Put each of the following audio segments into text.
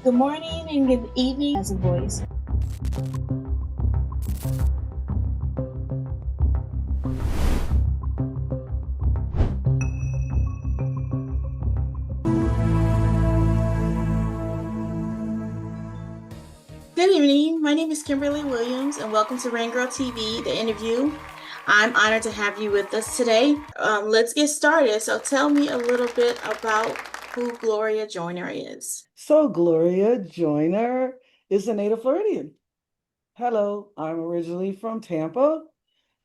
Good morning and good evening as a voice. Good evening. My name is Kimberly Williams, and welcome to Rain Girl TV, the interview. I'm honored to have you with us today. Let's get started. So, tell me a little bit about who Gloria Joyner is. So Gloria Joyner is a native Floridian. Hello, I'm originally from Tampa.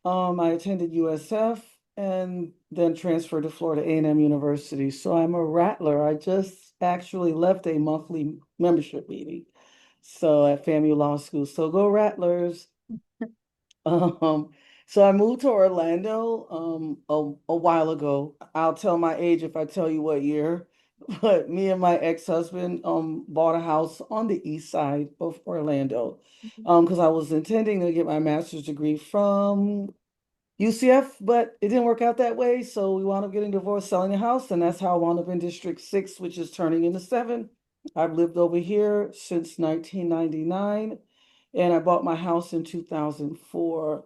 I attended USF and then transferred to Florida A&M University. So I'm a rattler. I just actually left a monthly membership meeting. So at FAMU Law School. So go Rattlers. Um, so I moved to Orlando a while ago. I'll tell my age if I tell you what year. But me and my ex-husband bought a house on the east side of Orlando because I was intending to get my master's degree from UCF, but it didn't work out that way. So we wound up getting divorced, selling the house, and that's how I wound up in District 6, which is turning into 7. I've lived over here since 1999, and I bought my house in 2004.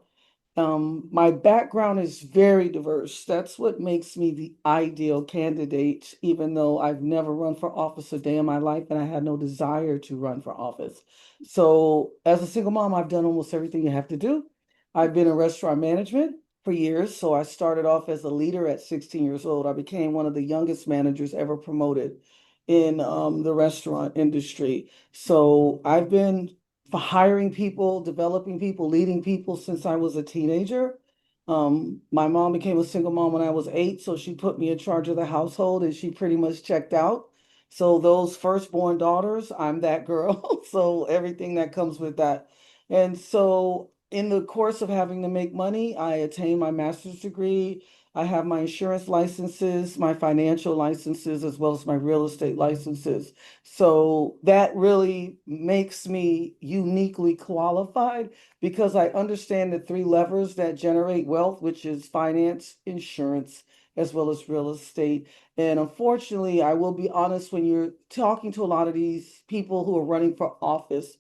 My background is very diverse. That's what makes me the ideal candidate, even though I've never run for office a day in my life and I had no desire to run for office. So, as a single mom, I've done almost everything you have to do. I've been in restaurant management for years. So, I started off as a leader at 16 years old. I became one of the youngest managers ever promoted in the restaurant industry. So, I've been for hiring people, developing people, leading people since I was a teenager. My mom became a single mom when I was 8, so she put me in charge of the household and she pretty much checked out. So those firstborn daughters, I'm that girl. So everything that comes with that. And so in the course of having to make money, I attained my master's degree. I have my insurance licenses, my financial licenses, as well as my real estate licenses. So that really makes me uniquely qualified because I understand the 3 levers that generate wealth, which is finance, insurance, as well as real estate. And unfortunately, I will be honest, when you're talking to a lot of these people who are running for office,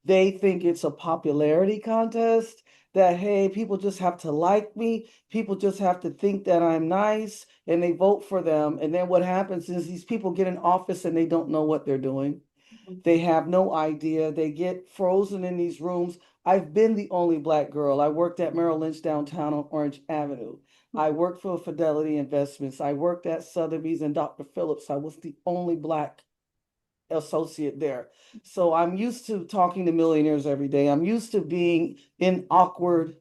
they think it's a popularity contest that, hey, people just have to like me, people just have to think that I'm nice, and they vote for them. And then what happens is these people get in office and they don't know what they're doing. They have no idea. They get frozen in these rooms. I've been the only Black girl. I worked at Merrill Lynch downtown on Orange Avenue. I worked for Fidelity Investments. I worked at Sotheby's and Dr. Phillips. I was the only Black associate there. So I'm used to talking to millionaires every day. I'm used to being in awkward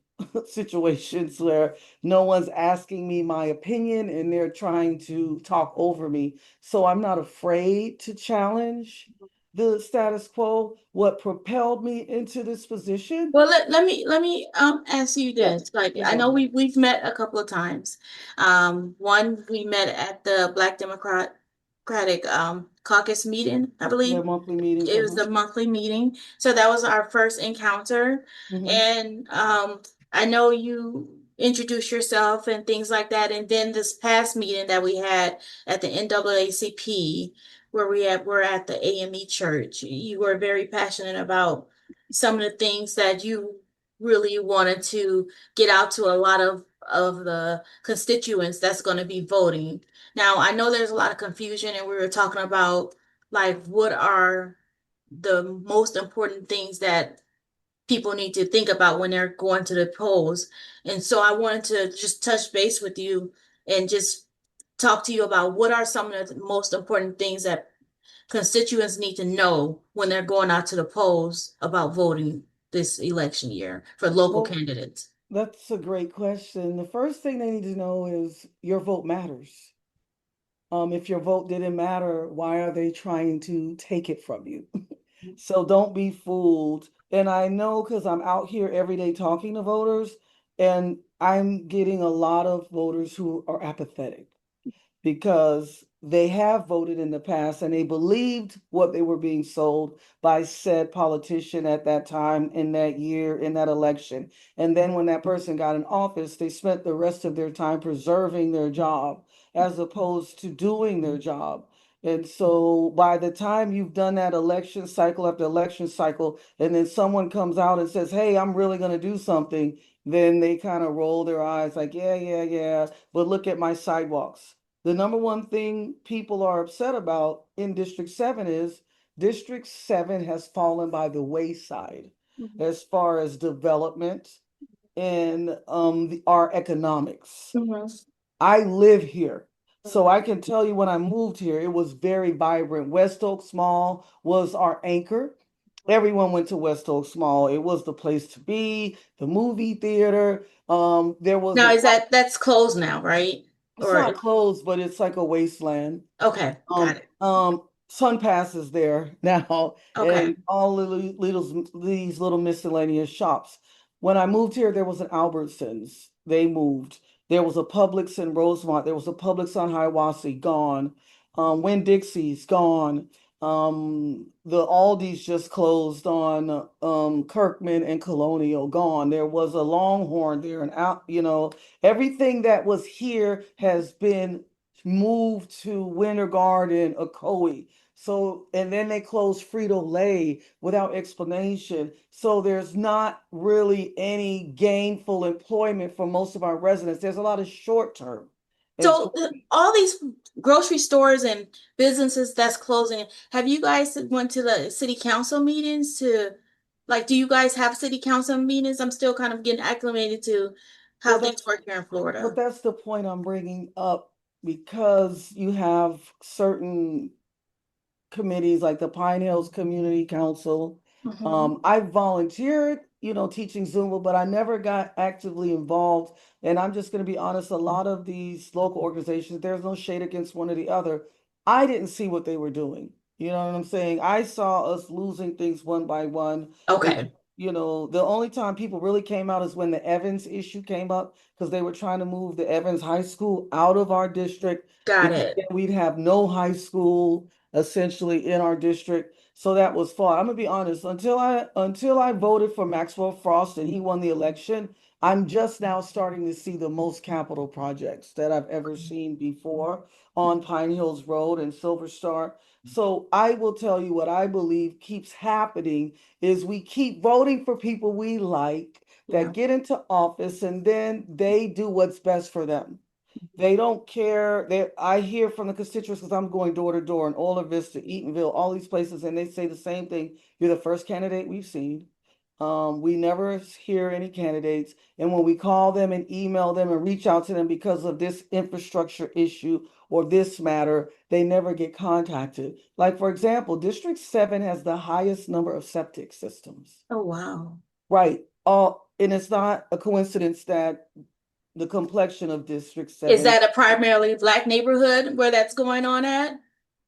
situations where no one's asking me my opinion and they're trying to talk over me. So I'm not afraid to challenge the status quo. What propelled me into this position? Well, let me ask you Yeah, this. Like, yeah, I go know ahead. we've met a couple of times. One we met at the Black Democratic caucus meeting, I The believe. monthly meetings. It was the monthly meeting. So that was our first encounter. Hmm. And I know you introduced yourself and things like that. And then this past meeting that we had at the NAACP, where we're at the AME church, you were very passionate about some of the things that you really wanted to get out to a lot of the constituents that's going to be voting. Now, I know there's a lot of confusion, and we were talking about like what are the most important things that people need to think about when they're going to the polls. And so I wanted to just touch base with you and just talk to you about what are some of the most important things that constituents need to know when they're going out to the polls about voting this election year for local Well, candidates. that's a great question. The first thing they need to know is your vote matters. If your vote didn't matter, why are they trying to take it from you? So don't be fooled. And I know because I'm out here every day talking to voters, and I'm getting a lot of voters who are apathetic because they have voted in the past and they believed what they were being sold by said politician at that time, in that year, in that election. And then when that person got in office, they spent the rest of their time preserving their job as opposed to doing their job. And so by the time you've done that election cycle after election cycle, and then someone comes out and says, hey, I'm really going to do something, then they kind of roll their eyes like, yeah, yeah, yeah, but look at my sidewalks. The number one thing people are upset about in District 7 is District 7 has fallen by the wayside Mhm. as far as development and our economics. Mhm. I live here. So I can tell you when I moved here, it was very vibrant. West Oaks Mall was our anchor. Everyone went to West Oaks Mall. It was the place to be, the movie theater. There was Now, a, is that's closed now, right? it's Or not closed, but it's like a wasteland. okay, got it. Sun Pass is there now, Okay, and all of these little miscellaneous shops. When I moved here, there was an Albertsons. They moved. There was a Publix in Rosemont. There was a Publix on Hiawassee, gone. Winn-Dixie's gone. The Aldi's just closed on Kirkman and Colonial, gone. There was a Longhorn there, and out, everything that was here has been moved to Winter Garden, Ocoee. So, and then they closed Frito-Lay without explanation. So there's not really any gainful employment for most of our residents. There's a lot of short-term so employment. all these grocery stores and businesses that's closing, have you guys went to the city council meetings to, like, do you guys have city council meetings? I'm still kind of getting acclimated to how Well, things work here in but Florida. that's the point I'm bringing up because you have certain committees like the Pine Hills Community Council. Hmm. I volunteered, teaching Zumba, but I never got actively involved. And I'm just going to be honest, a lot of these local organizations, there's no shade against one or the other. I didn't see what they were doing. You know what I'm saying? I saw us losing things one by one. It, Okay, the only time people really came out is when the Evans issue came up because they were trying to move the Evans High School out of our district got because it. then we'd have no high school essentially in our district. So that was fought. I'm gonna be honest, until I voted for Maxwell Frost and he won the election, I'm just now starting to see the most capital projects that I've ever seen before on Pine Hills Road and Silver Star. So I will tell you what I believe keeps happening is we keep voting for people we like Yeah. that get into office and then they do what's best for them. They don't care. I hear from the constituents because I'm going door to door in Ola Vista, Eatonville, all these places, and they say the same thing. You're the first candidate we've seen. We never hear any candidates. And when we call them and email them and reach out to them because of this infrastructure issue or this matter, they never get contacted. Like, for example, District 7 has the highest number of septic systems. Oh, wow. Right. And it's not a coincidence that the complexion of District Is 7. that a primarily black neighborhood where that's going on at?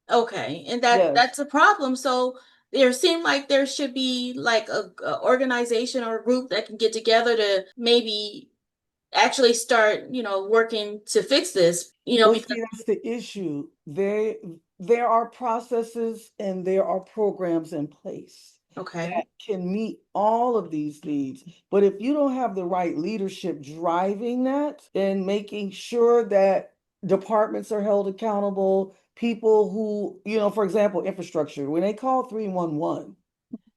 Okay, and that's Yes. a problem. So there seemed like there should be like a organization or a group that can get together to maybe actually start, working to fix this, Well, because see, that's the issue. There are processes and there are programs in place okay, that can meet all of these needs. But if you don't have the right leadership driving that and making sure that departments are held accountable, people who, for example, infrastructure, when they call 311,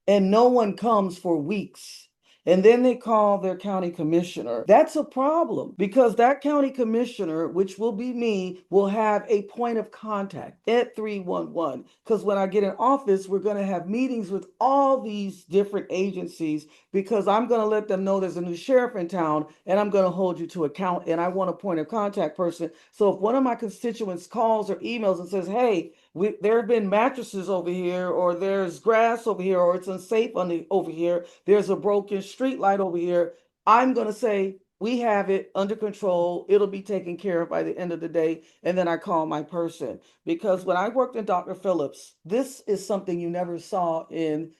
and no one comes for weeks. And then they call their county commissioner. That's a problem because that county commissioner, which will be me, will have a point of contact at 311. Because when I get in office, we're going to have meetings with all these different agencies because I'm going to let them know there's a new sheriff in town and I'm going to hold you to account. And I want a point of contact person. So if one of my constituents calls or emails and says, hey, there have been mattresses over here, or there's grass over here, or it's unsafe over here. There's a broken street light over here. I'm going to say, we have it under control. It'll be taken care of by the end of the day. And then I call my person. Because when I worked in Dr. Phillips, this is something you never saw in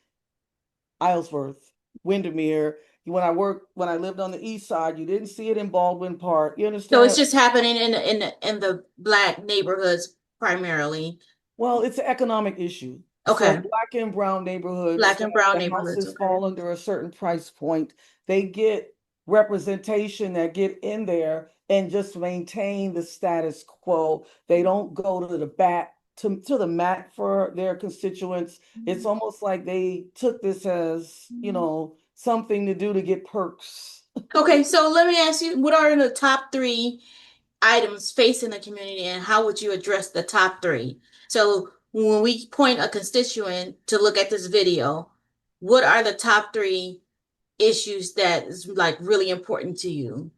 Islesworth, Windermere. When I lived on the east side, you didn't see it in Baldwin Park. You so it's understand? just happening in the black neighborhoods primarily. Well, it's an economic issue. So Okay, black and brown neighborhoods black that and brown the neighborhoods. houses Okay. fall under a certain price point, they get representation that get in there and just maintain the status quo. They don't go to the bat to the mat for their constituents. It's Mhm. almost like they took this as, something to do to get perks. Okay, so let me ask you, what are the top three items facing the community and how would you address the top three? So when we point a constituent to look at this video, what are the top three issues that is like really important to you?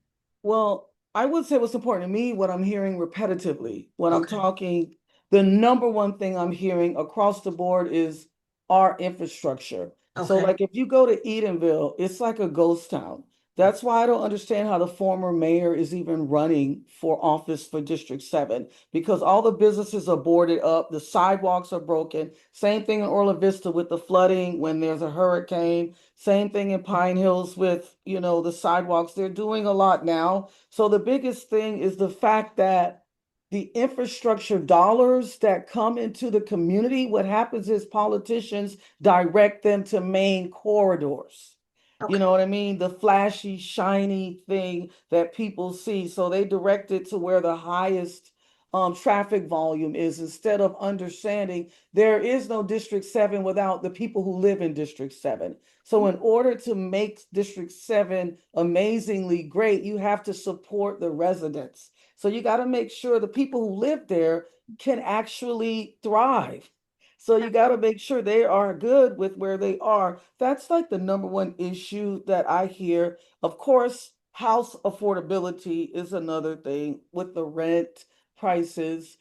Well, I would say what's important to me, what I'm hearing repetitively, when I'm Okay. talking, the number one thing I'm hearing across the board is our infrastructure. So, Okay. like, if you go to Edenville, it's like a ghost town. That's why I don't understand how the former mayor is even running for office for District 7, because all the businesses are boarded up, the sidewalks are broken. Same thing in Orla Vista with the flooding when there's a hurricane. Same thing in Pine Hills with, the sidewalks. They're doing a lot now. So the biggest thing is the fact that the infrastructure dollars that come into the community, what happens is politicians direct them to main corridors. You Okay. know what I mean? The flashy, shiny thing that people see. So they direct it to where the highest traffic volume is, instead of understanding there is no District 7 without the people who live in District 7. So in order to make District 7 amazingly great, you have to support the residents. So you got to make sure the people who live there can actually thrive. So you got to make sure they are good with where they are. That's like the number one issue that I hear. Of course, house affordability is another thing with the rent prices.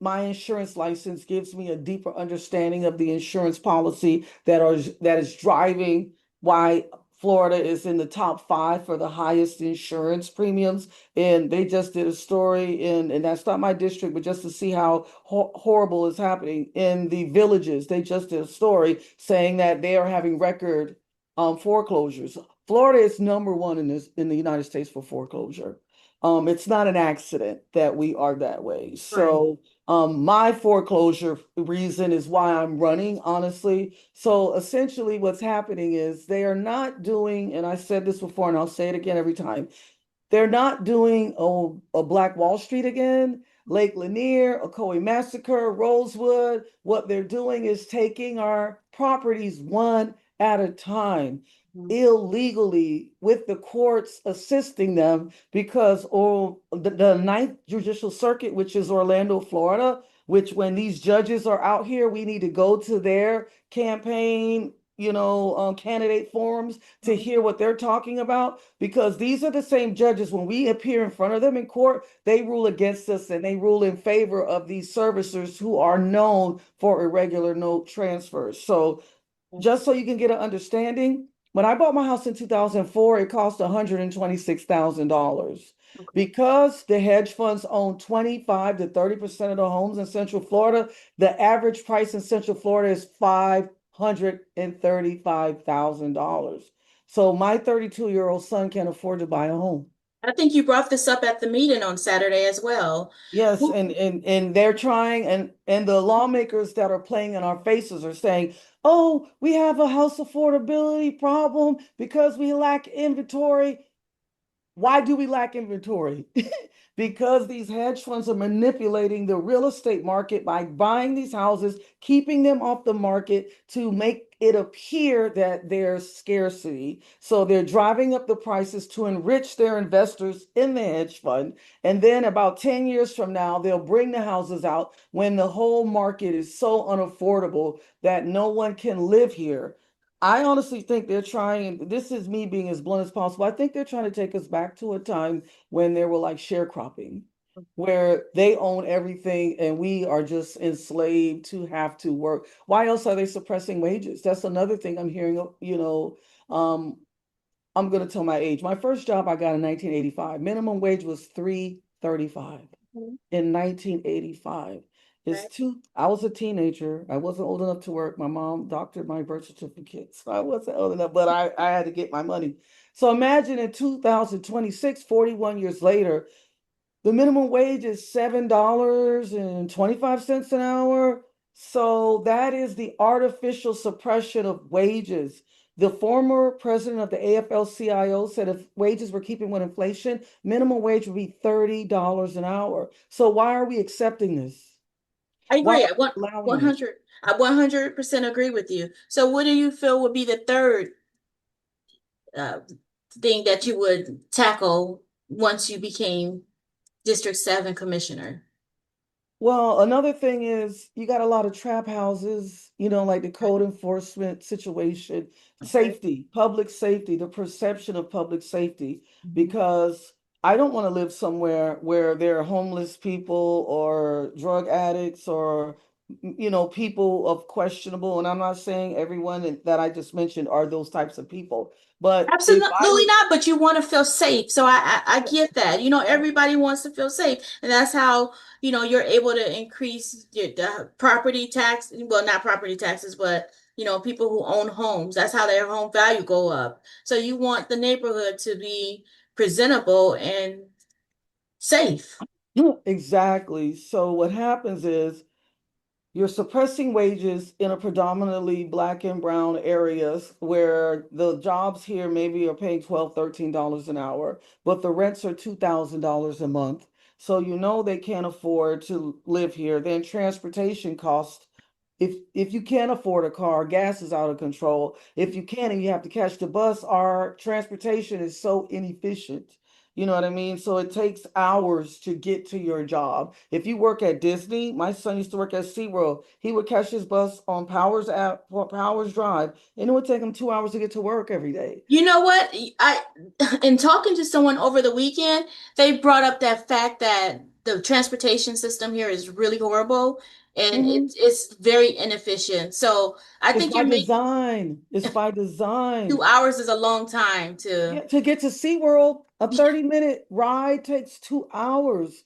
My insurance license gives me a deeper understanding of the insurance policy that is driving why Florida is in the top 5 for the highest insurance premiums. And they just did a story and that's not my district, but just to see how horrible is happening in the villages. They just did a story saying that they are having record foreclosures. Florida is number one in the United States for foreclosure. It's not an accident that we are that way. Right. So my foreclosure reason is why I'm running, honestly. So essentially, what's happening is they are not doing, and I said this before, and I'll say it again every time, they're not doing a Black Wall Street again, Lake Lanier, Ocoee Massacre, Rosewood. What they're doing is taking our properties one at a time, Mhm. illegally, with the courts assisting them, because the Ninth Judicial Circuit, which is Orlando, Florida, which when these judges are out here, we need to go to their campaign, candidate forums to hear what they're talking about, because these are the same judges, when we appear in front of them in court, they rule against us and they rule in favor of these servicers who are known for irregular note transfers. So just so you can get an understanding, when I bought my house in 2004, it cost $126,000. Okay. Because the hedge funds own 25 to 30% of the homes in Central Florida, the average price in Central Florida is $535,000. So my 32-year-old son can't afford to buy a home. I think you brought this up at the meeting on Saturday as well. Yes, Who- and they're trying, and the lawmakers that are playing in our faces are saying, "Oh, we have a house affordability problem because we lack inventory." Why do we lack inventory? Because these hedge funds are manipulating the real estate market by buying these houses, keeping them off the market to make it appear that there's scarcity. So they're driving up the prices to enrich their investors in the hedge fund. And then about 10 years from now, they'll bring the houses out when the whole market is so unaffordable that no one can live here. I honestly think they're trying, this is me being as blunt as possible. I think they're trying to take us back to a time when they were like sharecropping, where they own everything and we are just enslaved to have to work. Why else are they suppressing wages? That's another thing I'm hearing, I'm going to tell my age. My first job I got in 1985. Minimum wage was 3.35 Mhm. in 1985. Right. I was a teenager. I wasn't old enough to work. My mom doctored my birth certificate. So I wasn't old enough, but I had to get my money. So imagine in 2026, 41 years later, the minimum wage is $7.25 an hour. So that is the artificial suppression of wages. The former president of the AFL-CIO said if wages were keeping with inflation, minimum wage would be $30 an hour. So why are we accepting this? I Why agree. are you allowing it? 100, I 100% agree with you. So what do you feel would be the third uh, thing that you would tackle once you became District 7 commissioner? Well, another thing is you got a lot of trap houses, like the code enforcement situation, Okay. safety, public safety, the perception of public safety, Mhm. because I don't want to live somewhere where there are homeless people or drug addicts or, people of questionable, and I'm not saying everyone that I just mentioned are those types of people, but if I Absolutely was, not, but you want to feel safe. So I yeah, get that. Everybody wants to feel safe. And that's how, you're able to increase the property tax. Well, not property taxes, but, people who own homes. That's how their home value go up. So you want the neighborhood to be presentable and safe. exactly. So what happens is, you're suppressing wages in a predominantly black and brown areas where the jobs here maybe are paying $12, $13 an hour, but the rents are $2,000 a month. So they can't afford to live here. Then transportation costs. If you can't afford a car, gas is out of control. If you can and you have to catch the bus, our transportation is so inefficient. You know what I mean? So it takes hours to get to your job. If you work at Disney, my son used to work at SeaWorld. He would catch his bus on Powers Drive, and it would take him 2 hours to get to work every day. You know what? In talking to someone over the weekend, they brought up that fact that the transportation system here is really horrible and Mhm. it's very inefficient. So I It's think by you're making design. It's by 2 design. hours is a long time Yeah, to. to get to SeaWorld, a 30-minute ride takes 2 hours.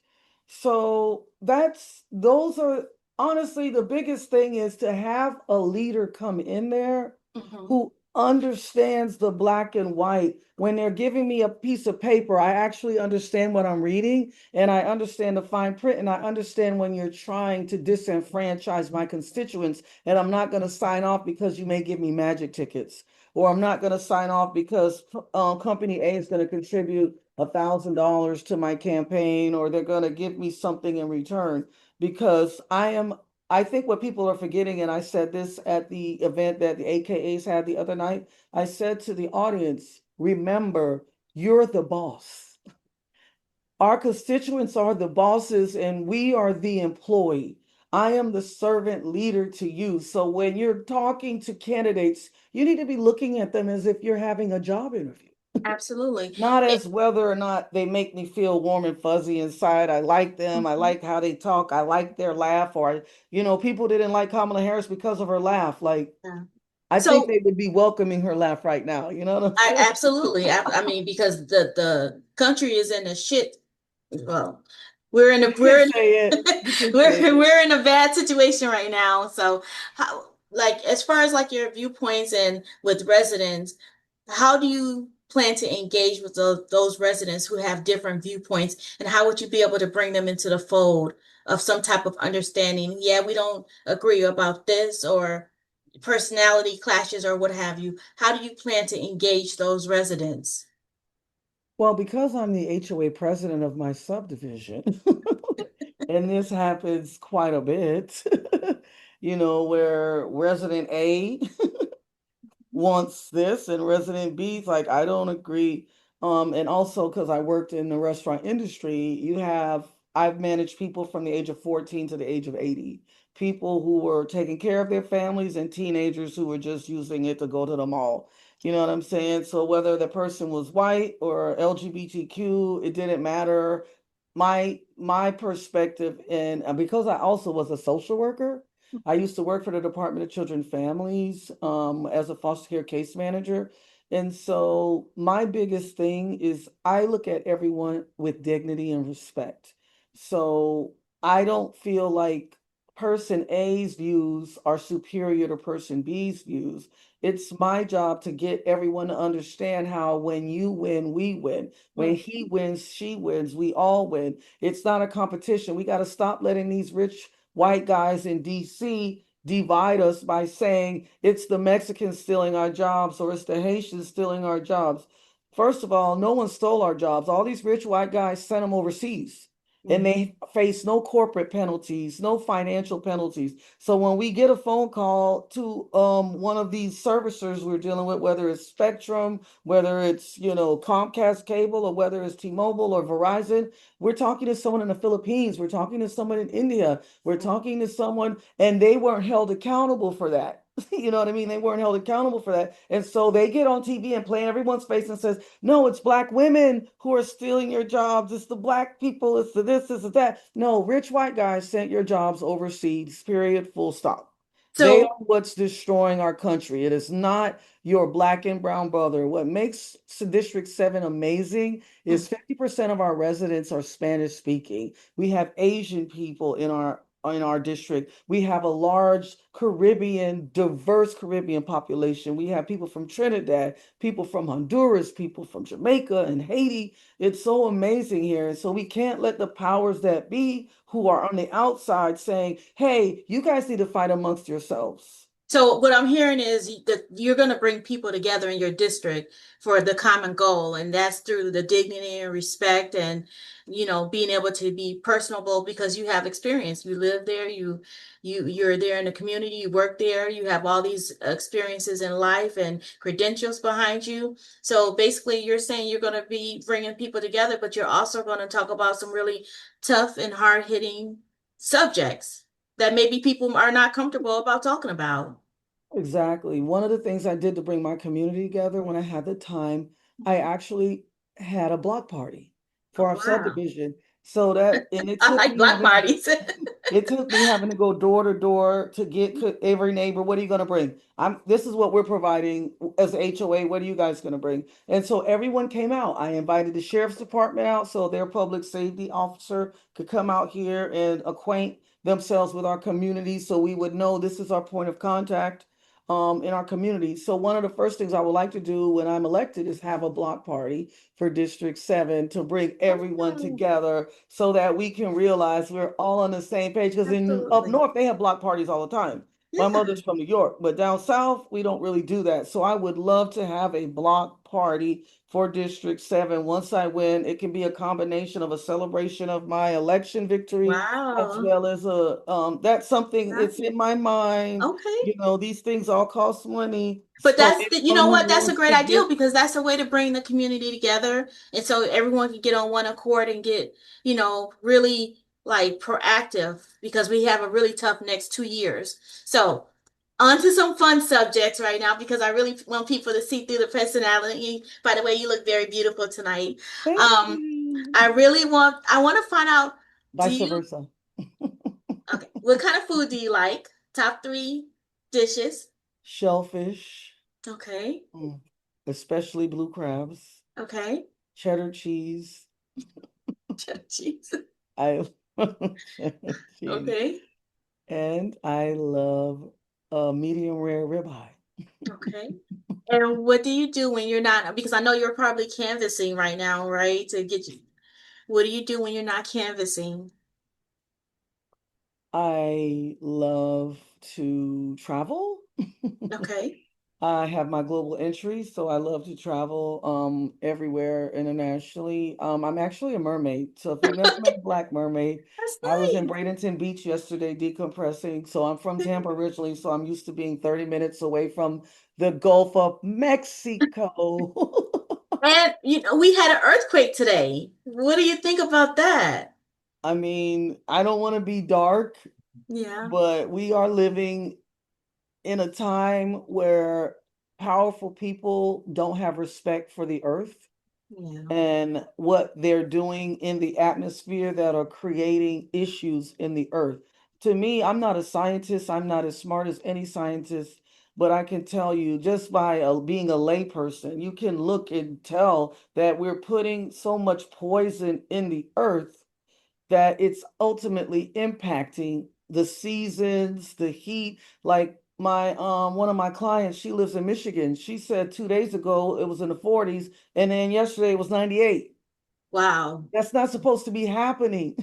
So those are honestly the biggest thing is to have a leader come in there Mhm. who understands the black and white. When they're giving me a piece of paper, I actually understand what I'm reading and I understand the fine print and I understand when you're trying to disenfranchise my constituents and I'm not going to sign off because you may give me magic tickets or I'm not going to sign off because company A is going to contribute $1,000 to my campaign, or they're going to give me something in return. Because I think what people are forgetting, and I said this at the event that the AKAs had the other night, I said to the audience, remember, you're the boss. Our constituents are the bosses and we are the employee. I am the servant leader to you. So when you're talking to candidates, you need to be looking at them as if you're having a job interview, Absolutely. not It- as whether or not they make me feel warm and fuzzy inside. I like them. I Mhm. like how they talk. I like their laugh. Or, people didn't like Kamala Harris because of her laugh. Like, Yeah. I think So they would be welcoming her laugh right now. You know what I'm I saying? absolutely. I mean, because the country is in a shit. Well, we're in a You can we're in say it. You can say we're it. we're in a bad situation right now. So how, like, as far as like your viewpoints and with residents, how do you plan to engage with those residents who have different viewpoints, and how would you be able to bring them into the fold of some type of understanding? Yeah, we don't agree about this, or personality clashes or what have you. How do you plan to engage those residents? Well, because I'm the HOA president of my subdivision, and this happens quite a bit, where resident A wants this and resident B's like, I don't agree. And also because I worked in the restaurant industry, I've managed people from the age of 14 to the age of 80, people who were taking care of their families and teenagers who were just using it to go to the mall. You know what I'm saying? So whether the person was white or LGBTQ, it didn't matter. My perspective, and because I also was a social worker, I used to work for the Department of Children and Families as a foster care case manager. And so my biggest thing is I look at everyone with dignity and respect. So I don't feel like person A's views are superior to person B's views. It's my job to get everyone to understand how when you win, we win. When Mm. he wins, she wins, we all win. It's not a competition. We got to stop letting these rich white guys in DC divide us by saying it's the Mexicans stealing our jobs or it's the Haitians stealing our jobs. First of all, no one stole our jobs. All these rich white guys sent them overseas. and they face no corporate penalties, no financial penalties. So when we get a phone call to one of these servicers we're dealing with, whether it's Spectrum, whether it's Comcast Cable, or whether it's T-Mobile or Verizon, we're talking to someone in the Philippines, we're talking to someone in India, we're talking to someone, and they weren't held accountable for that. You know what I mean? They weren't held accountable for that. And so they get on TV and play in everyone's face and says, no, it's black women who are stealing your jobs. It's the black people. It's the this, it's the that. No, rich white guys sent your jobs overseas, period, full stop. They are So, what's destroying our country. It is not your black and brown brother. What makes District 7 amazing is 50% of our residents are Spanish speaking. We have Asian people in our district. We have a large diverse Caribbean population. We have people from Trinidad, people from Honduras, people from Jamaica and Haiti. It's so amazing here. And so we can't let the powers that be who are on the outside saying, hey, you guys need to fight amongst yourselves. So what I'm hearing is that you're going to bring people together in your district for the common goal, and that's through the dignity and respect, and being able to be personable because you have experience. You live there, you're there in the community, you work there, you have all these experiences in life and credentials behind you. So basically, you're saying you're going to be bringing people together, but you're also going to talk about some really tough and hard-hitting subjects that maybe people are not comfortable about talking about. Exactly. One of the things I did to bring my community together when I had the time, I actually had a block party Oh, for our wow. subdivision. So that, and I like block parties. it took me having to go door to door to get every neighbor. What are you going to bring? This is what we're providing as HOA. What are you guys going to bring? And so everyone came out. I invited the sheriff's department out so their public safety officer could come out here and acquaint themselves with our community so we would know this is our point of contact in our community. So one of the first things I would like to do when I'm elected is have a block party for District 7 to bring everyone Oh, together so that we can realize we're all on the same page. Because in up absolutely. north, they have block parties all the time. My Yeah. mother's from New York, but down south, we don't really do that. So I would love to have a block party for District 7. Once I win, it can be a combination of a celebration of my election victory as Wow. well as that's something it's Nice. in my mind. Okay. These things all cost money. But So that's the, you anyone know who what? That's a wants great to idea get because that's a way to bring the community together. And so everyone can get on one accord and get, really like proactive because we have a really tough next 2 years. So on to some fun subjects right now because I really want people to see through the personality. By the way, you look very beautiful tonight. thank Um, you. I want to find out, do Vice you, versa. okay, what kind of food do you like? Top three dishes. Shellfish, Okay. mm, especially blue crabs, Okay. cheddar cheese. Cheese. I love cheddar cheese. Okay. And I love a medium rare ribeye. Okay. And what do you do when you're not, because I know you're probably canvassing right now, right? To get you, what do you do when you're not canvassing? I love to travel. Okay. I have my global entry, so I love to travel everywhere internationally. I'm actually a mermaid. So if you've never met a black mermaid, That's I was in nice. Bradenton Beach yesterday decompressing. So I'm from Tampa originally, so I'm used to being 30 minutes away from the Gulf of Mexico. And we had an earthquake today. What do you think about that? I mean, I don't want to be dark, Yeah. but we are living in a time where powerful people don't have respect for the earth Yeah. and what they're doing in the atmosphere that are creating issues in the earth. To me, I'm not a scientist, I'm not as smart as any scientist, but I can tell you just by being a layperson, you can look and tell that we're putting so much poison in the earth that it's ultimately impacting the seasons, the heat. Like my one of my clients, she lives in Michigan. She said 2 days ago it was in the 40s, and then yesterday it was 98. Wow. That's not supposed to be happening.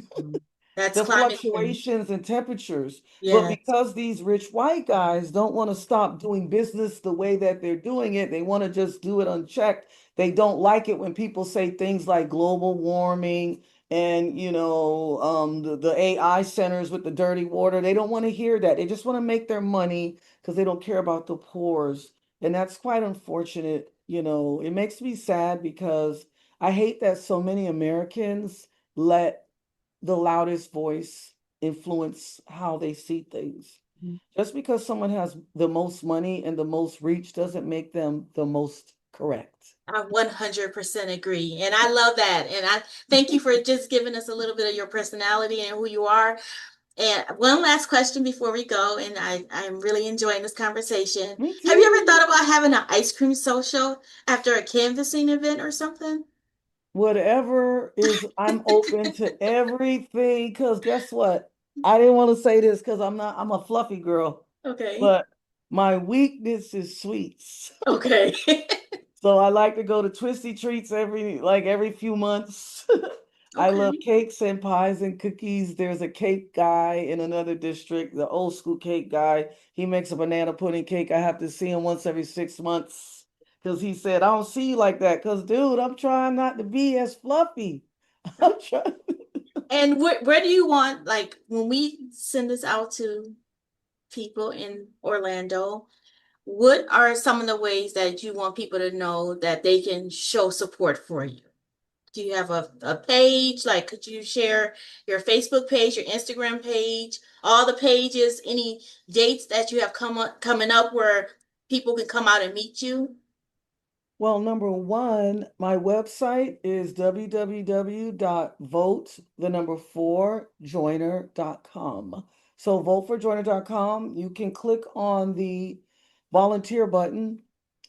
That's The climate change. fluctuations in temperatures. But Yes. because these rich white guys don't want to stop doing business the way that they're doing it, they want to just do it unchecked. They don't like it when people say things like global warming and the AI centers with the dirty water. They don't want to hear that. They just want to make their money because they don't care about the poors. And that's quite unfortunate. It makes me sad because I hate that so many Americans let the loudest voice influence how they see things. Just because someone has the most money and the most reach doesn't make them the most correct. I 100% agree. And I love that. And I thank you for just giving us a little bit of your personality and who you are. And one last question before we go, and I'm really enjoying this conversation. Me Have you ever too. thought about having an ice cream social after a canvassing event or something? Whatever is, I'm open to everything. Because guess what? I didn't want to say this because I'm a fluffy girl, Okay. but my weakness is sweets. Okay. So I like to go to Twisty Treats every few months. I love Okay. cakes and pies and cookies. There's a cake guy in another district, the old school cake guy. He makes a banana pudding cake. I have to see him once every 6 months because he said, I don't see you like that. Because, dude, I'm trying not to be as fluffy. I'm trying. And where do you want, like, when we send this out to people in Orlando, what are some of the ways that you want people to know that they can show support for you? Do you have a page? Like, could you share your Facebook page, your Instagram page, all the pages, any dates that you have coming up where people can come out and meet you? Well, number one, my website is www.vote, the number four, joiner.com. So voteforjoiner.com, you can click on the volunteer button.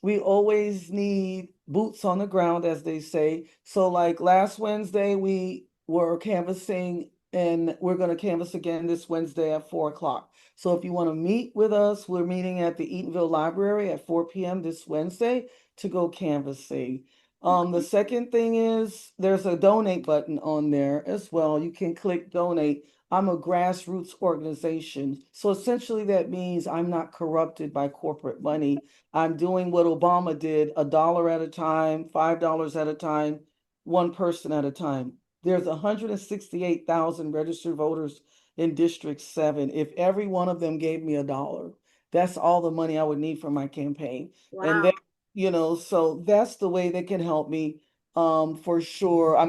We always need boots on the ground, as they say. So like last Wednesday, we were canvassing and we're going to canvass again this Wednesday at 4 o'clock. So if you want to meet with us, we're meeting at the Eatonville Library at 4 p.m. this Wednesday to go canvassing. The second thing is there's a donate button on there as well. You can click donate. I'm a grassroots organization. So essentially that means I'm not corrupted by corporate money. I'm doing what Obama did, $1 at a time, $5 at a time, one person at a time. There's 168,000 registered voters in District 7. If every one of them gave me $1, that's all the money I would need for my campaign. And then Wow. so that's the way they can help me, for sure. I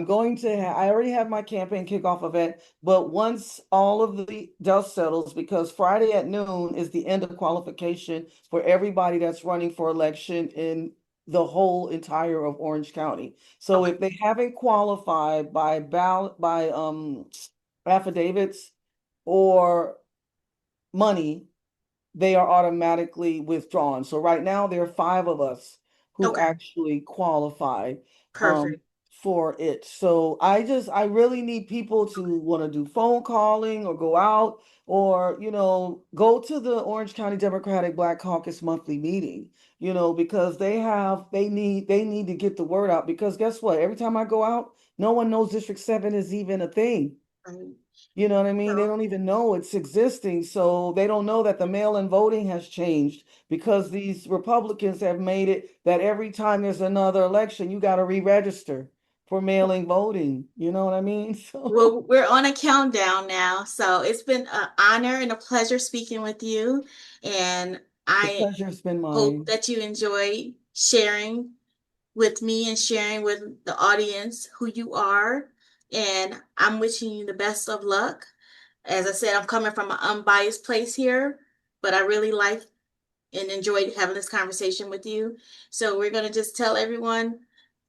already have my campaign kickoff event, but once all of the dust settles, because Friday at noon is the end of qualification for everybody that's running for election in the whole entire of Orange County. So Okay. if they haven't qualified by ballot, by affidavits or money, they are automatically withdrawn. So right now there are 5 of us who Okay. actually qualify um Perfect. for it. So I really need people to want to do phone calling or go out or go to the Orange County Democratic Black Caucus monthly meeting, because they need to get the word out because guess what? Every time I go out, no one knows District 7 is even a thing. Right. You know what I mean? They So, don't even know it's existing. So they don't know that the mail-in voting has changed because these Republicans have made it that every time there's another election, you got to re-register for mail-in voting. You know what I mean? So well, we're on a countdown now. So it's been an honor and a pleasure speaking with you. And the I pleasure's been hope mine. that you enjoy sharing with me and sharing with the audience who you are. And I'm wishing you the best of luck. As I said, I'm coming from an unbiased place here, but I really like and enjoyed having this conversation with you. So we're going to just tell everyone,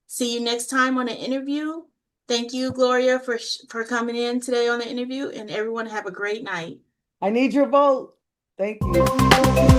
see you next time on an interview. Thank you, Gloria, for coming in today on the interview, and everyone have a great night. I need your vote. Thank you.